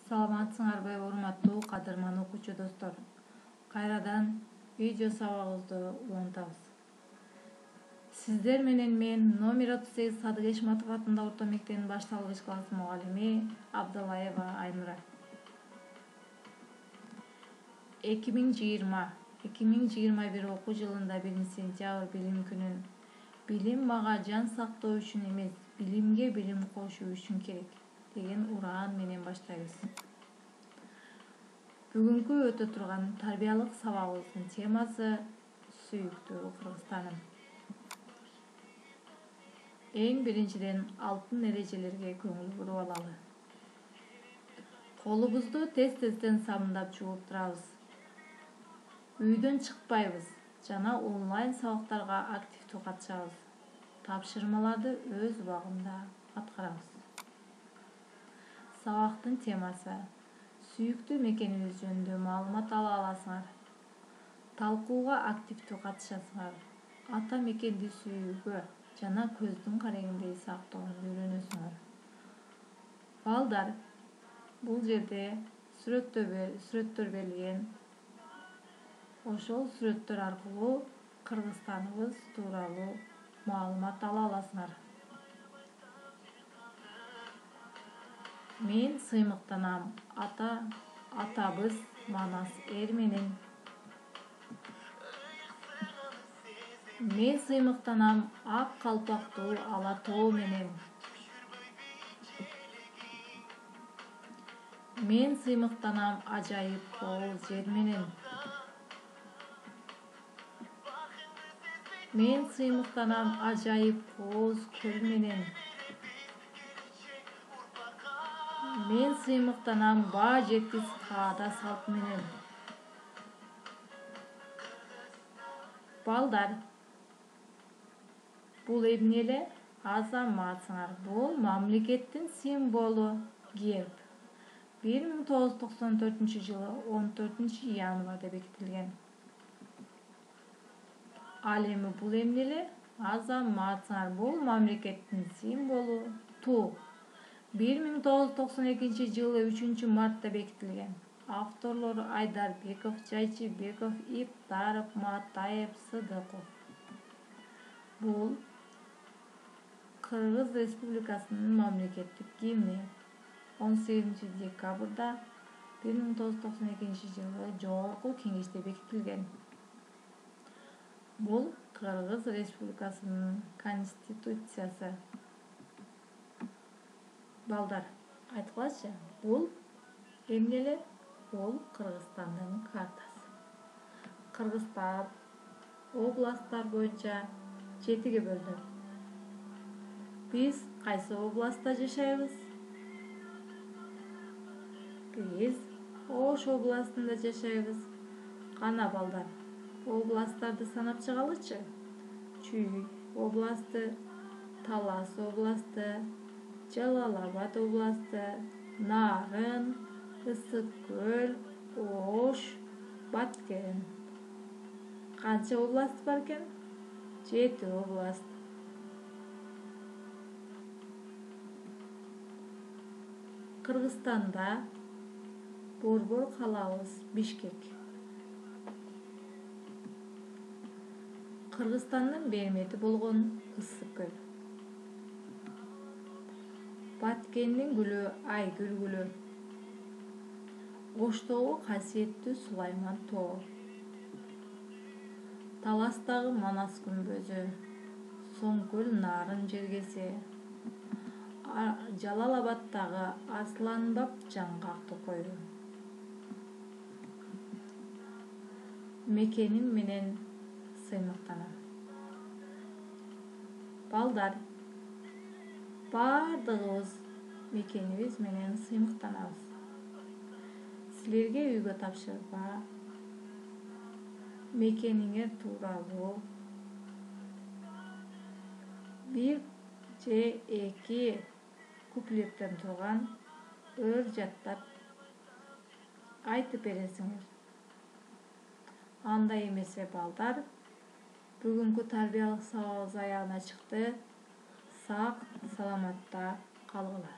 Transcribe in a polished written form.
Саламатсыңарбы урматтуу кадырман окуучу достор. Кайрадан видео сабагыбызды улантабыз. Сиздер менен мен номер 38 Садык Эшматов атындагы орто мектебинин башталгыч класс мугалими Абдылаева Айнура. 2020-2021 окуу жылында 1-сентябрь билим күнүн билим мага жан сактоо үчүн эмес, билимге билим кошуу үчүн керек деген ураан менен баштайбыз. Бүгүнкү өтө турган тарбиялык сабагыбыздын темасы сүйүктүү Кыргызстаным. Эң биринчиден алтын эрежелерге көңүл буруп алалы. Колубузду тез-тезден сабындап жууп турабыз. Үйдөн чыкпайбыз жана онлайн сабактарга активдүү катышабыз. Тапшырмаларды өз убагында аткарабыз. Сабактын темасы сүйүктүү мекенибиз жөнүндө маалымат ала аласыңар. Талкууга активдүү катышасыңар. Ата мекенди сүйүүгө жана көздүн карегиндей сактоого үйрөнөсүңөр. Балдар, бул жерде сүрөттөр берилген. Ошол сүрөттөр аркылуу Кыргызстаныбыз тууралуу маалымат ала аласыңар. Мен сыймыктанам атабыз Манас эр менен. Мен сыймыктанам ак калпактуу ала тоо менен. Мен сыймыктанам ажайып кооз жер менен. Мен сыймыктанам ажайып кооз көл менен. Мен сыймыктанам баа жеткис таада салт менен. Балдар, бул эмне эле? Азаматсыңар. Бул мамлекеттин символу герб. 1994-жылы 14-январда бекитилген. Ал эми бул эмне эле? Азаматсыңар. Бул мамлекеттин символу ту. 1992-жылы 3-мартта бекитилген. Авторлору Айдарбеков, Жайчыбеков, Иптаров, Матаев, Сыдыков. Бул Кыргыз Республикасынын мамлекеттик гимни. 18-декабрда 1992-жылы Жогорку Кеңеште бекитилген. Бул Кыргыз Республикасынын конституциясы. Балдар, айткылачы, бул эмне эле? Бул Кыргызстандын картасы. Кыргызстан областтар боюнча 7-ге бөлүнөт. Биз кайсы областта жашайбыз? Биз Ош областында жашайбыз. Кана балдар, областтарды санап чыгалычы. Чүй областы, Талас областы, Жалал-Абад областы, Нарын, Ысык көл, Ош, Баткен. Канча област бар экен? 7 област. Кыргызстанда борбор калабыз Бишкек. Кыргызстандын бермети болгон Ысык көл. Баткендин гүлү Айгүл гүлү. Оштогу касиеттүү Сулайман тоо. Таластагы Манас күмбөзү, Соңкөл Нарын жергеси, Жалал-Абадтагы Арсланбап жаңгак токою. Мекеним менен сыймыктанам. Балдар, бардыгыбыз мекенибиз менен сыймыктанабыз. Силерге үйгө тапшырма, мекениңер тууралуу 1 же 2 куплеттен турган өр жаттап айтып бересиңер. Андай эмесе балдар, бүгүнкү тарбиялык сабагыбыз аягына чыкты. Сак, саламатта калгыла.